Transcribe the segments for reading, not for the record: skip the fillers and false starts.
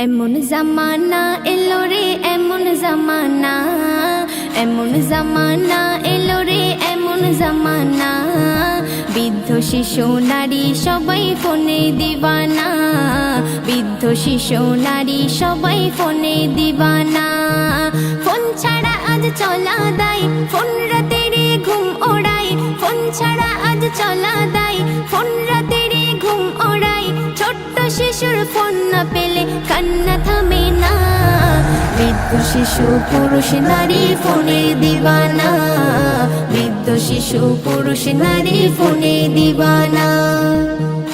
এমন জামানা এলো রে এমন জামানা, এমন জামানা এলো রে এমন জামানা, বৃদ্ধ শিশু নারী সবাই ফোনে দিবানা, বৃদ্ধ শিশু নারী সবাই ফোনে দিবানা। ফোন ছাড়া আজ চলা দায়, ফোন রাতের ঘুম ওড়ায়, ফোন ছাড়া আজ চলা দায়, ফোন রাতের ঘুম ওড়ায়। ছোট্ট শিশুর ফোন না পেলে কান্না থামে না, বৃদ্ধ শিশু পুরুষ নারী ফোনে দিবানা, বৃদ্ধ শিশু পুরুষ নারী ফোনে দিবানা।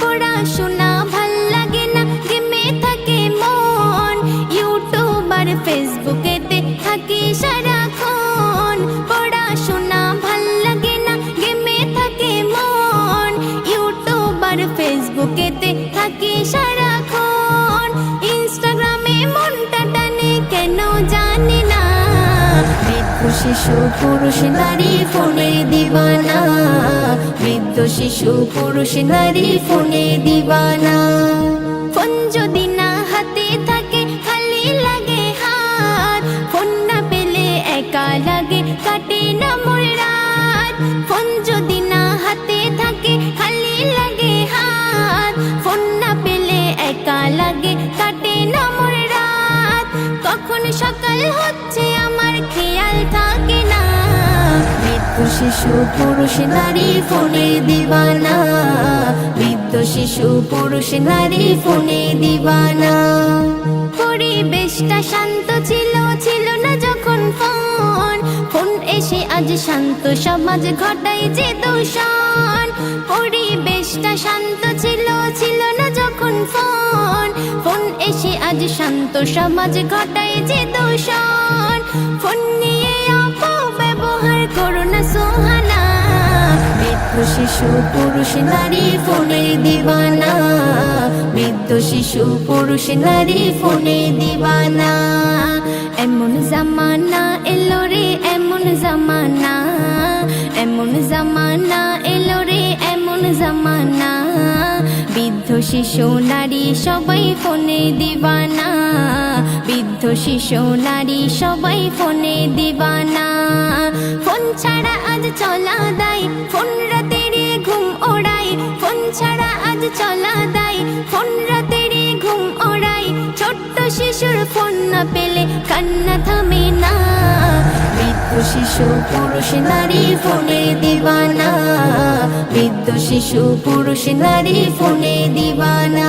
পড়াশোনা ভাল লাগে না, গেমে থাকে মন, ইউটিউব আর ফেসবুকেতে থাকি সারাক্ষণ। পড়াশোনা ভাল লাগে না, গেমে থাকে মন, ইউটিউব আর ফেসবুকেতে থাকি সারাক্ষণ। ইনস্টাগ্রামে মনটা টানে কেন জানি না, বৃদ্ধ শিশু পুরুষ নারী ফোনে দিবানা, বৃদ্ধ শিশু পুরুষ নারী ফোনে দিবানা। ফোন যদি না হাতে থাকে খালি লাগে হাত, ফোন না পেলে একা লাগে কাটে না মোর রাত। ফোন যদি না হাতে থাকে খালি লাগে হাত, ফোন না পেলে একা লাগে কাটে না মোর রাত। কখন সকাল হচ্ছে আমার খেয়াল থাকে না, বৃদ্ধ শিশু পুরুষ নারী ফোনে দিবানা, বৃদ্ধ শিশু পুরুষ নারী ফোনে দিবানা। পরিবেশটা শান্ত ছিল, ছিল না যখন ফোন, ফোন এসে আজ শান্ত সমাজ ঘটায় যে দূষণ। পরিবেশটা শান্ত ছিল, ছিল না যখন ফোন, ফোন এসে আজ শান্ত সমাজ ঘটায় যে দূষণ। ফোন নিয়ে অপব্যবহার করো না সোহানা, বৃদ্ধ শিশু পুরুষ নারী ফোনে দিবানা, বৃদ্ধ শিশু পুরুষ নারী ফোনে দিবানা। এমন জামানা এলো রে এমন জামানা, এমন জামানা এলো রে এমন জামানা, বৃদ্ধ শিশু নারী সবাই ফোনে দিবানা, বৃদ্ধ শিশু নারী সবাই ফোনে দিবানা। ফোন ছাড়া আজ চলা দায়, ফোন রাতের ঘুম ওড়ায়, ফোন ছাড়া আজ চলা দায়, ফোন রাতের ঘুম ওড়ায়। ছোট্ট শিশুর ফোন না পেলে কান্না থামে না, বৃদ্ধ শিশু পুরুষ নারী ফোনে দিবানা, বৃদ্ধ শিশু পুরুষ নারী ফোনে দিবানা।